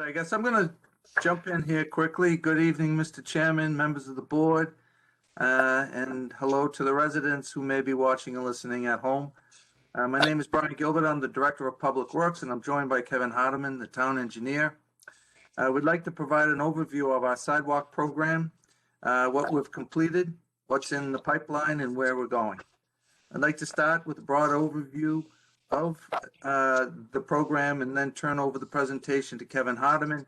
I guess I'm going to jump in here quickly. Good evening, Mr. Chairman, members of the board, and hello to the residents who may be watching and listening at home. My name is Brian Gilbert. I'm the Director of Public Works, and I'm joined by Kevin Hardeman, the town engineer. I would like to provide an overview of our sidewalk program, what we've completed, what's in the pipeline, and where we're going. I'd like to start with a broad overview of the program and then turn over the presentation to Kevin Hardeman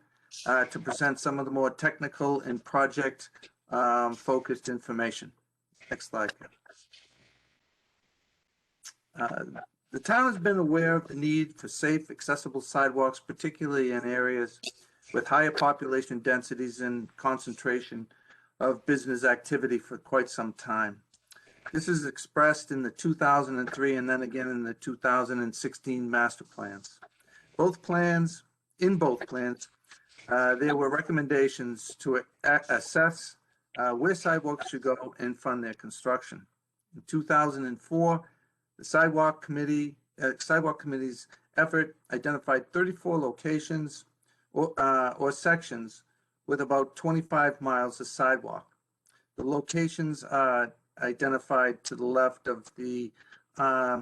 to present some of the more technical and project focused information. Next slide. The town has been aware of the need for safe, accessible sidewalks, particularly in areas with higher population densities and concentration of business activity for quite some time. This is expressed in the 2003 and then again in the 2016 master plans. In both plans, there were recommendations to assess where sidewalks should go and fund their construction. In 2004, the Sidewalk Committee's effort identified 34 locations or sections with about 25 miles of sidewalk. The locations are identified to the left of the, I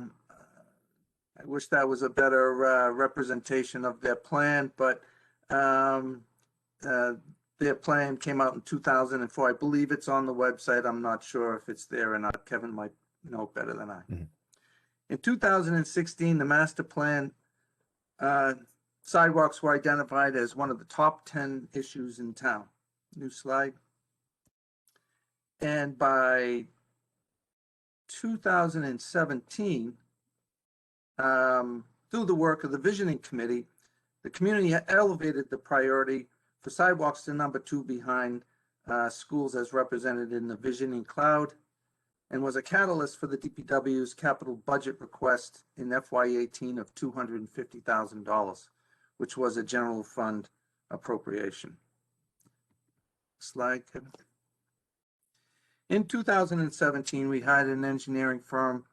wish that was a better representation of their plan, but their plan came out in 2004. I believe it's on the website. I'm not sure if it's there or not. Kevin might know better than I. Mm-hmm. In 2016, the master plan sidewalks were identified as one of the top 10 issues in town. New slide. And by 2017, through the work of the Visioning Committee, the community elevated the priority for sidewalks to number 2 behind schools as represented in the Visioning Cloud, and was a catalyst for the DPW's capital budget request in FY18 of $250,000, which was a general fund appropriation. Slide, Kevin. In 2017, we hired an engineering firm,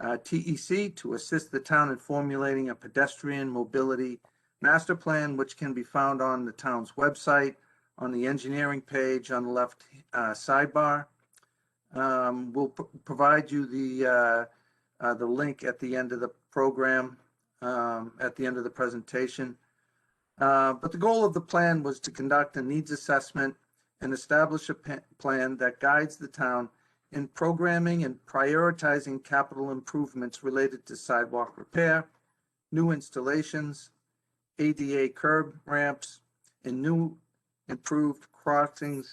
TEC, to assist the town in formulating a pedestrian mobility master plan, which can be found on the town's website on the engineering page on the left sidebar. We'll provide you the link at the end of the program, at the end of the presentation. But the goal of the plan was to conduct a needs assessment and establish a plan that guides the town in programming and prioritizing capital improvements related to sidewalk repair, new installations, ADA curb ramps, and new improved crossing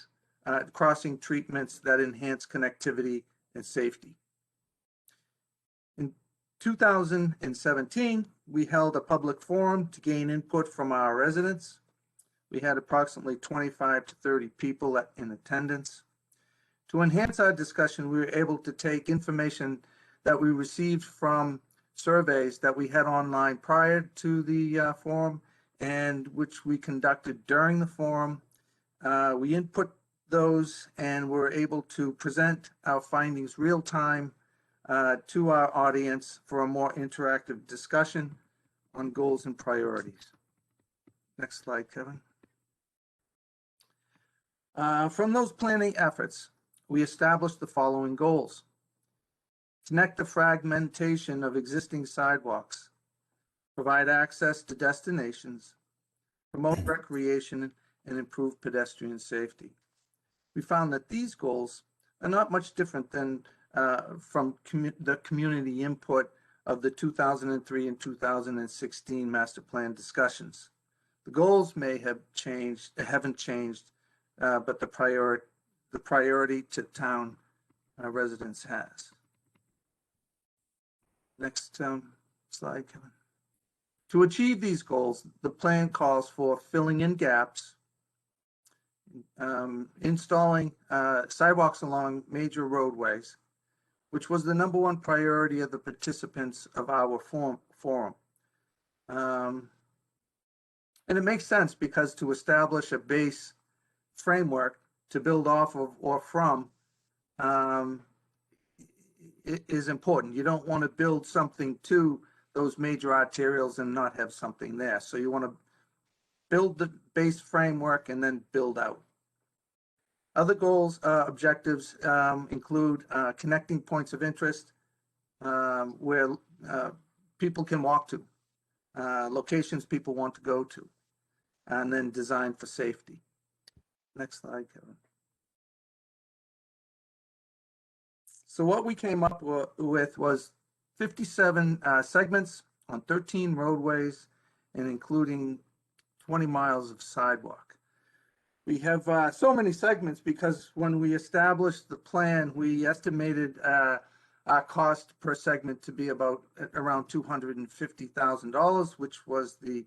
treatments that enhance connectivity and safety. In 2017, we held a public forum to gain input from our residents. We had approximately 25 to 30 people in attendance. To enhance our discussion, we were able to take information that we received from surveys that we had online prior to the forum and which we conducted during the forum. We input those and were able to present our findings real time to our audience for a more interactive discussion on goals and priorities. Next slide, Kevin. From those planning efforts, we established the following goals: connect the fragmentation of existing sidewalks, provide access to destinations, promote recreation, and improve pedestrian safety. We found that these goals are not much different than from the community input of the 2003 and 2016 master plan discussions. The goals may have changed, haven't changed, but the priority to town residents has. Next slide, Kevin. To achieve these goals, the plan calls for filling in gaps, installing sidewalks along major roadways, which was the #1 priority of the participants of our forum. And it makes sense because to establish a base framework to build off of or from is important. You don't want to build something to those major arterials and not have something there. So you want to build base framework and then build out. Other goals, objectives include connecting points of interest where people can walk to, locations people want to go to, and then design for safety. Next slide, Kevin. So what we came up with was 57 segments on 13 roadways and including 20 miles of sidewalk. We have so many segments because when we established the plan, we estimated our cost per segment to be about around $250,000, which was the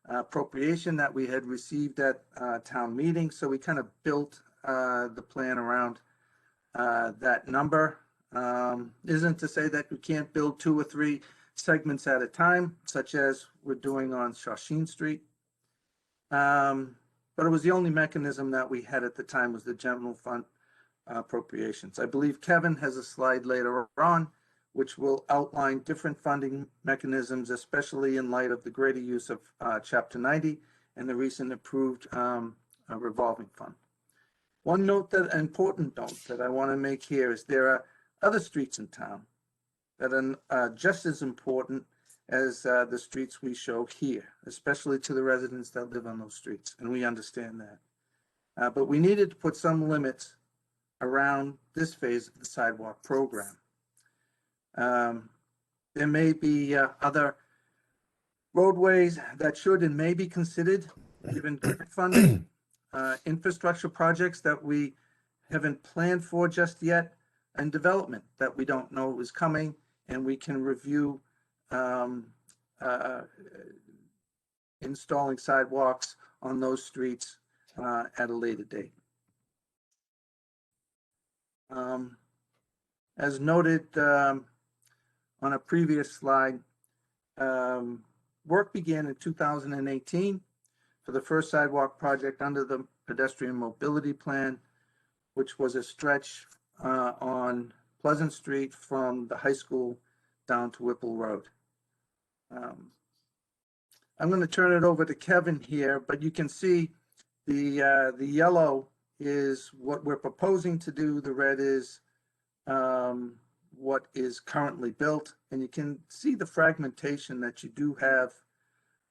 appropriation that we had received at town meeting. So we kind of built the plan around that number. Isn't to say that we can't build 2 or 3 segments at a time, such as we're doing on Shawsheen Street. But it was the only mechanism that we had at the time was the general fund appropriations. I believe Kevin has a slide later on, which will outline different funding mechanisms, especially in light of the greater use of Chapter 90 and the recent approved revolving fund. One important note that I want to make here is there are other streets in town that are just as important as the streets we show here, especially to the residents that live on those streets, and we understand that. But we needed to put some limits around this phase of the sidewalk program. There may be other roadways that should and may be considered given current funding, infrastructure projects that we haven't planned for just yet, and development that we don't know is coming, and we can review installing sidewalks on those streets at a later date. As noted on a previous slide, work began in 2018 for the first sidewalk project under the pedestrian mobility plan, which was a stretch on Pleasant Street from the high school down to Whipple Road. I'm going to turn it over to Kevin here, but you can see the yellow is what we're proposing to do. The red is what is currently built, and you can see the fragmentation that you do have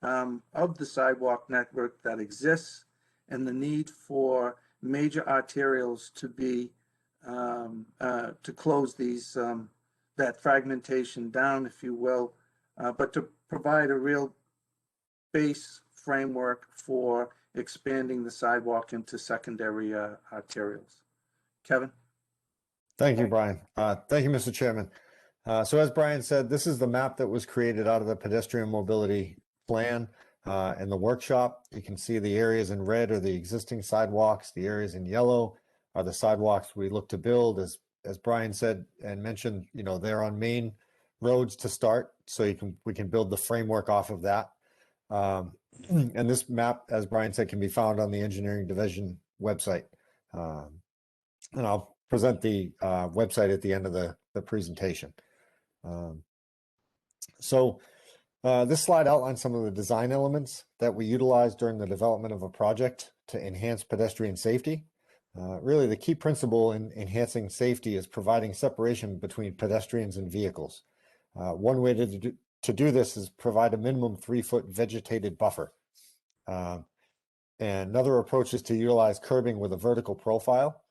of the sidewalk network that exists and the need for major arterials to be to close these that fragmentation down, if you will, but to provide a real base framework for expanding the sidewalk into secondary arterials. Kevin? Thank you, Brian. Thank you, Mr. Chairman. So as Brian said, this is the map that was created out of the pedestrian mobility plan in the workshop. You can see the areas in red are the existing sidewalks. The areas in yellow are the sidewalks we look to build. As Brian said and mentioned, you know, they're on main roads to start, so we can build the framework off of that. And this map, as Brian said, can be found on the engineering division website. And I'll present the website at the end of the presentation. This slide outlines some of the design elements that we utilize during the development of a project to enhance pedestrian safety. Really, the key principle in enhancing safety is providing separation between pedestrians and vehicles. One way to do this is provide a minimum 3-foot vegetated buffer. And another approach is to utilize curbing with a vertical profile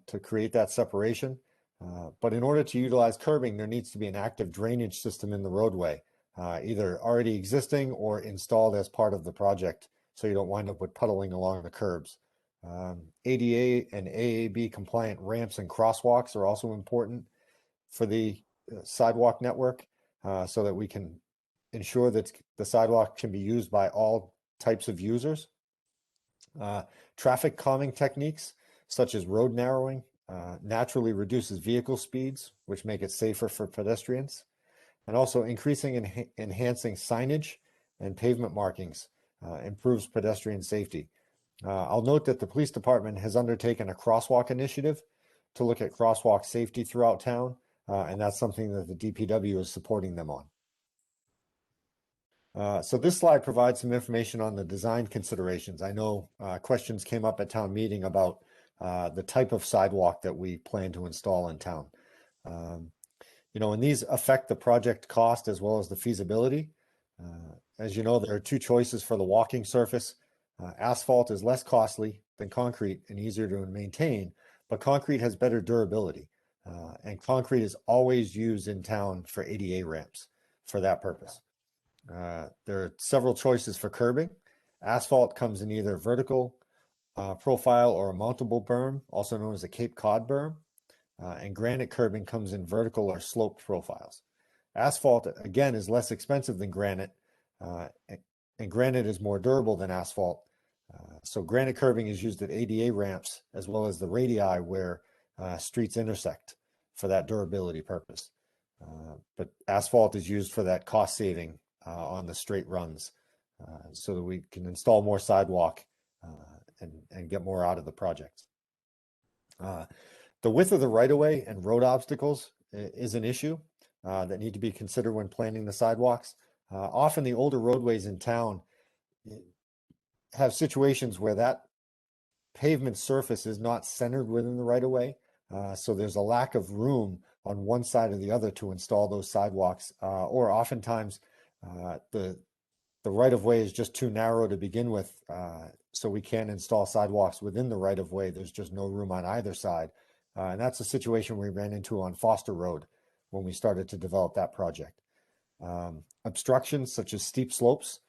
to create that separation. But in order to utilize curbing, there needs to be an active drainage system in the roadway, either already existing or installed as part of the project, so you don't wind up with puddling along the curbs. ADA and AAB compliant ramps and crosswalks are also important for the sidewalk network, so that we can ensure that the sidewalk can be used by all types of users. Traffic calming techniques such as road narrowing naturally reduces vehicle speeds, which make it safer for pedestrians, and also increasing and enhancing signage and pavement markings improves pedestrian safety. I'll note that the police department has undertaken a crosswalk initiative to look at crosswalk safety throughout town, and that's something that the DPW is supporting them on. So this slide provides some information on the design considerations. I know questions came up at town meeting about the type of sidewalk that we plan to install in town. And these affect the project cost as well as the feasibility. As you know, there are two choices for the walking surface. Asphalt is less costly than concrete and easier to maintain, but concrete has better durability. And concrete is always used in town for ADA ramps for that purpose. There are several choices for curbing. Asphalt comes in either vertical profile or a mountable berm, also known as a Cape Cod berm. And granite curbing comes in vertical or sloped profiles. Asphalt, again, is less expensive than granite, and granite is more durable than asphalt. So granite curbing is used at ADA ramps as well as the radii where streets intersect for that durability purpose. But asphalt is used for that cost saving on the straight runs so that we can install more sidewalk and get more out of the project. The width of the right-of-way and road obstacles is an issue that need to be considered when planning the sidewalks. Often the older roadways in town have situations where that pavement surface is not centered within the right-of-way. So there's a lack of room on one side or the other to install those sidewalks, or oftentimes the right-of-way is just too narrow to begin with, so we can't install sidewalks within the right-of-way. There's just no room on either side. And that's a situation we ran into on Foster Road when we started to develop that project. Obstructions such as steep slopes,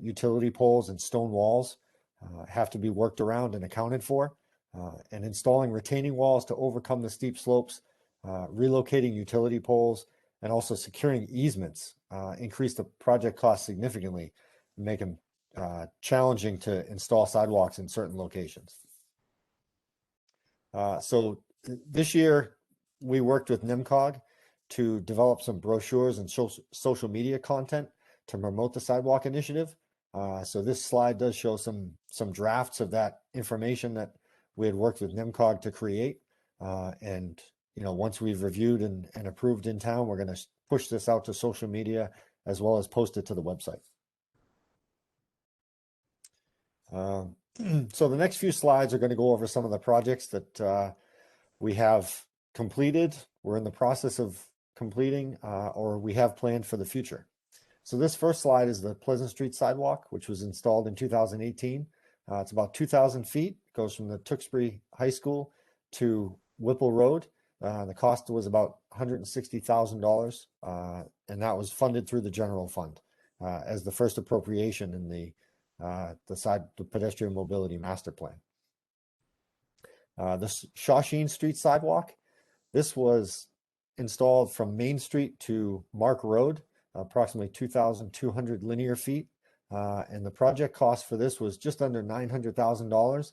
utility poles, and stone walls have to be worked around and accounted for. And installing retaining walls to overcome the steep slopes, relocating utility poles, and also securing easements increase the project cost significantly and make them challenging to install sidewalks in certain locations. So this year we worked with NIMCOG to develop some brochures and social media content to promote the sidewalk initiative. So this slide does show some drafts of that information that we had worked with NIMCOG to create. And once we've reviewed and approved in town, we're going to push this out to social media as well as post it to the website. So the next few slides are going to go over some of the projects that we have completed, we're in the process of completing, or we have planned for the future. So this first slide is the Pleasant Street sidewalk, which was installed in 2018. It's about 2,000 feet, goes from the Tewksbury High School to Whipple Road. The cost was about $160,000, and that was funded through the general fund as the first appropriation in the pedestrian mobility master plan. The Shawsheen Street sidewalk, this was installed from Main Street to Mark Road, approximately 2,200 linear feet. And the project cost for this was just under $900,000.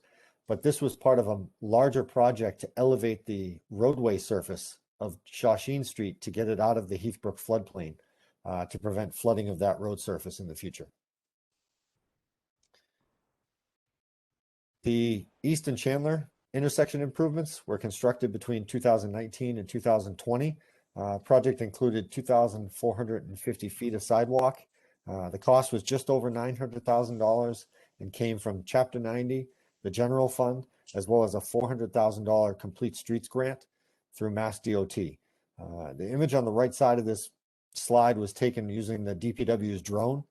But this was part of a larger project to elevate the roadway surface of Shawsheen Street to get it out of the Heathbrook floodplain to prevent flooding of that road surface in the future. The Easton Chandler intersection improvements were constructed between 2019 and 2020. Project included 2,450 feet of sidewalk. The cost was just over $900,000 and came from Chapter 90, the general fund, as well as a $400,000 complete streets grant through Mass DOT. The image on the right side of this slide was taken using the DPW's drone,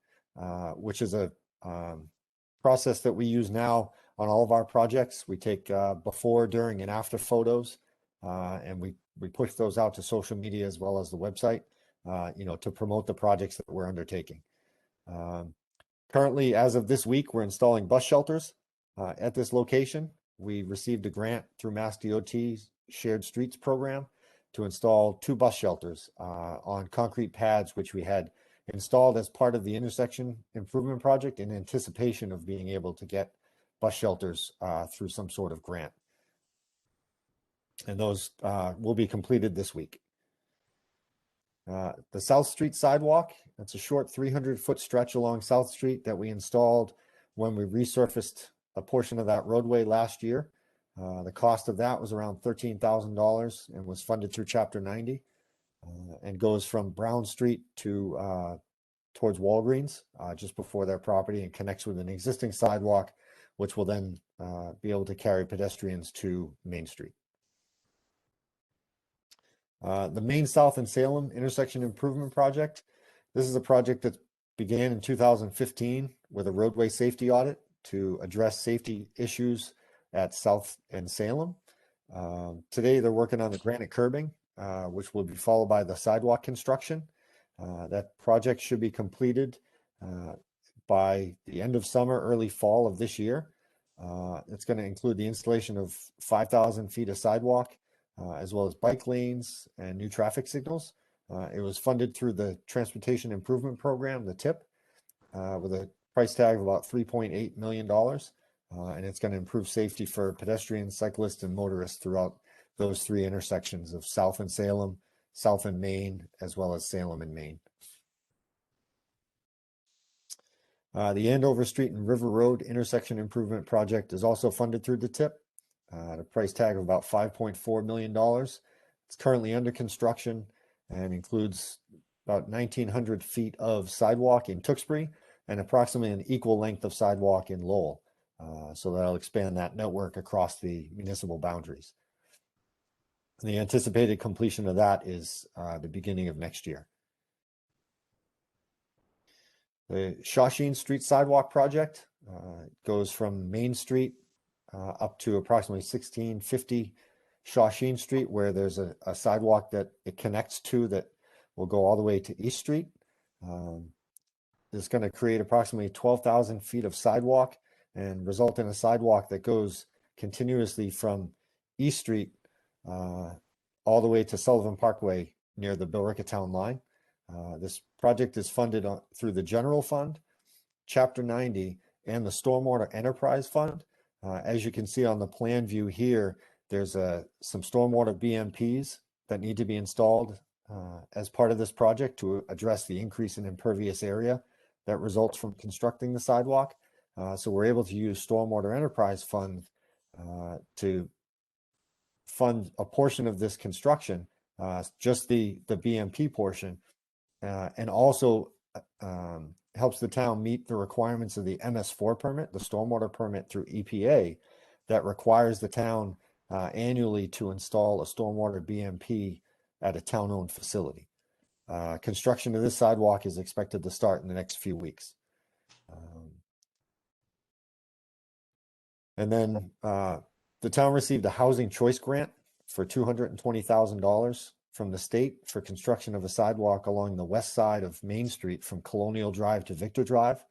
which is a process that we use now on all of our projects. We take before, during, and after photos, and we push those out to social media as well as the website, to promote the projects that we're undertaking. Currently, as of this week, we're installing bus shelters at this location. We received a grant through Mass DOT's Shared Streets program to install 2 bus shelters on concrete pads, which we had installed as part of the intersection improvement project in anticipation of being able to get bus shelters through some sort of grant. And those will be completed this week. The South Street sidewalk, that's a short 300-foot stretch along South Street that we installed when we resurfaced a portion of that roadway last year. The cost of that was around $13,000 and was funded through Chapter 90 and goes from Brown Street to towards Walgreens, just before their property, and connects with an existing sidewalk, which will then be able to carry pedestrians to Main Street. The Main South and Salem intersection improvement project. This is a project that began in 2015 with a roadway safety audit to address safety issues at South and Salem. Today they're working on the granite curbing, which will be followed by the sidewalk construction. That project should be completed by the end of summer, early fall of this year. It's going to include the installation of 5,000 feet of sidewalk, as well as bike lanes and new traffic signals. It was funded through the Transportation Improvement Program, the TIP, with a price tag of about $3.8 million. And it's going to improve safety for pedestrians, cyclists, and motorists throughout those three intersections of South and Salem, South and Main, as well as Salem and Main. The Andover Street and River Road intersection improvement project is also funded through the TIP. The price tag of about $5.4 million. It's currently under construction and includes about 1,900 feet of sidewalk in Tewksbury and approximately an equal length of sidewalk in Lowell. So that'll expand that network across the municipal boundaries. And the anticipated completion of that is the beginning of next year. The Shawsheen Street Sidewalk project goes from Main Street up to approximately 1650 Shawsheen Street, where there's a sidewalk that it connects to that will go all the way to East Street. It's going to create approximately 12,000 feet of sidewalk and result in a sidewalk that goes continuously from East Street all the way to Sullivan Parkway near the Billerica Town line. This project is funded through the General Fund, Chapter 90, and the Stormwater Enterprise Fund. As you can see on the plan view here, there's some stormwater BMPs that need to be installed as part of this project to address the increase in impervious area that results from constructing the sidewalk. So we're able to use Stormwater Enterprise Fund to fund a portion of this construction, just the BMP portion, and also helps the town meet the requirements of the MS4 permit, the stormwater permit through EPA, that requires the town annually to install a stormwater BMP at a town-owned facility. Construction of this sidewalk is expected to start in the next few weeks. And then the town received a housing choice grant for $220,000 from the state for construction of a sidewalk along the west side of Main Street from Colonial Drive to Victor Drive.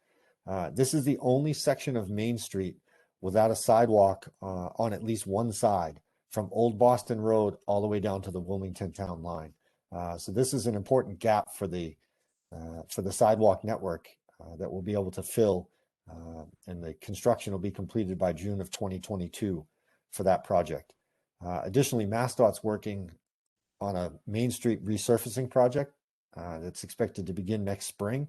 This is the only section of Main Street without a sidewalk on at least one side, from Old Boston Road all the way down to the Wilmington Town line. So this is an important gap for the sidewalk network that we'll be able to fill, and the construction will be completed by June of 2022 for that project. Additionally, MassDOT's working on a Main Street resurfacing project that's expected to begin next spring,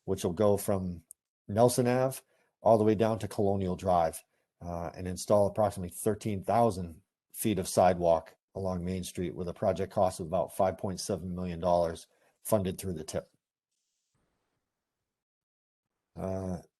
which will go from Nelson Ave all the way down to Colonial Drive and install approximately 13,000 feet of sidewalk along Main Street with a project cost of about $5.7 million funded through the TIP.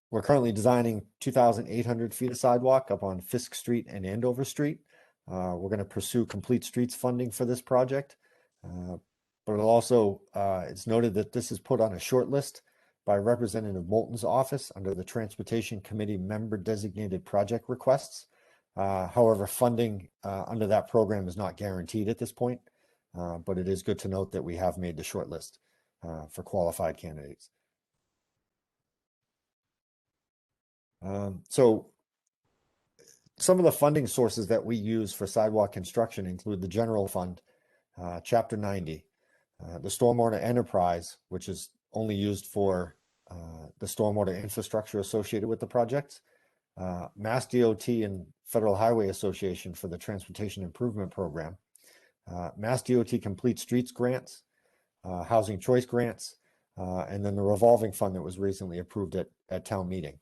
We're currently designing 2,800 feet of sidewalk up on Fisk Street and Andover Street. We're going to pursue Complete Streets funding for this project. But it'll also, it's noted that this is put on a short list by Representative Moulton's office under the Transportation Committee member designated project requests. However, funding under that program is not guaranteed at this point, but it is good to note that we have made the short list for qualified candidates. So some of the funding sources that we use for sidewalk construction include the General Fund, Chapter 90, the Stormwater Enterprise, which is only used for the stormwater infrastructure associated with the projects, Mass DOT and Federal Highway Association for the Transportation Improvement Program, Mass DOT Complete Streets grants, Housing Choice grants, and then the revolving fund that was recently approved at town meeting.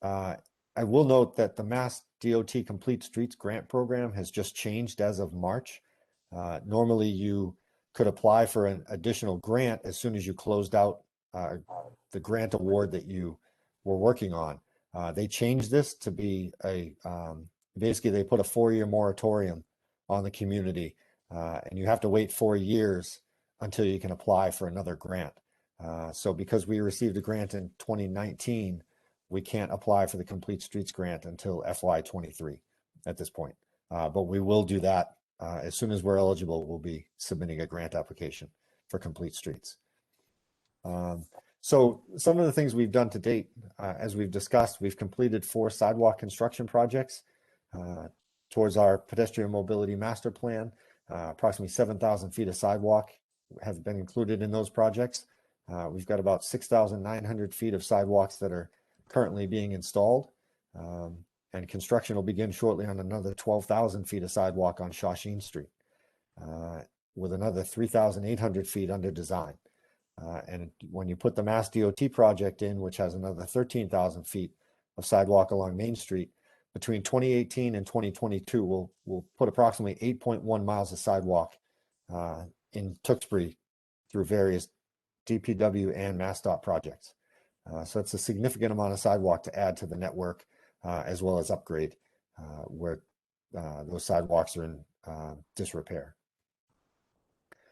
I will note that the Mass DOT Complete Streets grant program has just changed as of March. Normally you could apply for an additional grant as soon as you closed out the grant award that you were working on. They changed this to be basically they put a 4-year moratorium on the community, and you have to wait 4 years until you can apply for another grant. So because we received a grant in 2019, we can't apply for the Complete Streets grant until FY23 at this point. But we will do that as soon as we're eligible. We'll be submitting a grant application for Complete Streets. So some of the things we've done to date, as we've discussed, we've completed 4 sidewalk construction projects towards our pedestrian mobility master plan. Approximately 7,000 feet of sidewalk have been included in those projects. We've got about 6,900 feet of sidewalks that are currently being installed. And construction will begin shortly on another 12,000 feet of sidewalk on Shawsheen Street, with another 3,800 feet under design. And when you put the Mass DOT project in, which has another 13,000 feet of sidewalk along Main Street, between 2018 and 2022, we'll put approximately 8.1 miles of sidewalk in Tewksbury through various DPW and MassDOT projects. So it's a significant amount of sidewalk to add to the network, as well as upgrade where those sidewalks are in disrepair.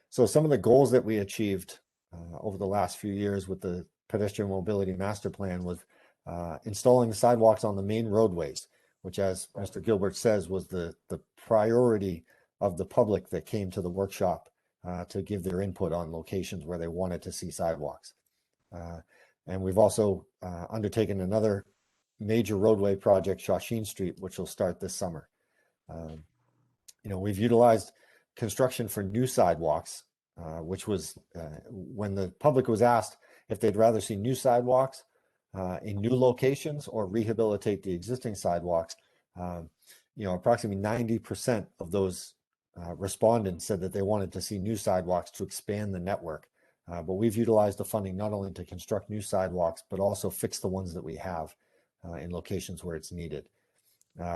So some of the goals that we achieved over the last few years with the pedestrian mobility master plan was installing the sidewalks on the main roadways, which, as Mr. Gilbert says, was the priority of the public that came to the workshop to give their input on locations where they wanted to see sidewalks. And we've also undertaken another major roadway project, Shawsheen Street, which will start this summer. We've utilized construction for new sidewalks, which was when the public was asked if they'd rather see new sidewalks in new locations or rehabilitate the existing sidewalks. Approximately 90% of those respondents said that they wanted to see new sidewalks to expand the network. But we've utilized the funding not only to construct new sidewalks, but also fix the ones that we have in locations where it's needed.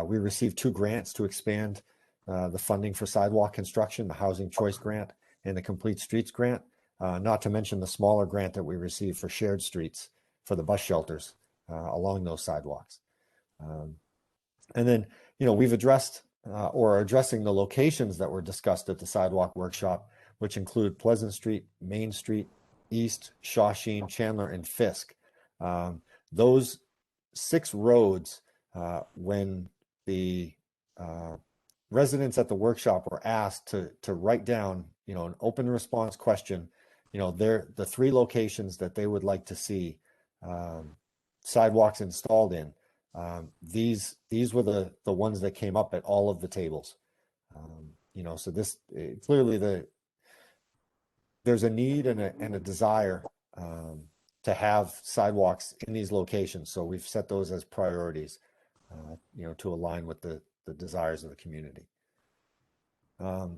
We received 2 grants to expand the funding for sidewalk construction, the Housing Choice Grant and the Complete Streets Grant, not to mention the smaller grant that we received for shared streets for the bus shelters along those sidewalks. And then, we've addressed or are addressing the locations that were discussed at the sidewalk workshop, which include Pleasant Street, Main Street, East, Shawsheen, Chandler, and Fisk. Those 6 roads, when the residents at the workshop were asked to write down, an open response question, they're the 3 locations that they would like to see sidewalks installed in. These were the ones that came up at all of the tables. So this clearly there's a need and a desire to have sidewalks in these locations. So we've set those as priorities, to align with the desires of the community.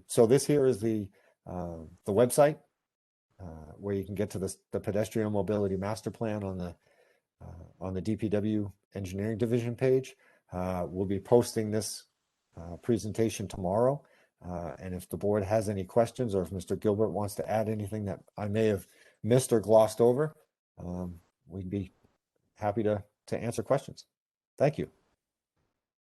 So this here is the website where you can get to the pedestrian mobility master plan on the DPW engineering division page. We'll be posting this presentation tomorrow. And if the board has any questions, or if Mr. Gilbert wants to add anything that I may have missed or glossed over, we'd be happy to answer questions. Thank you.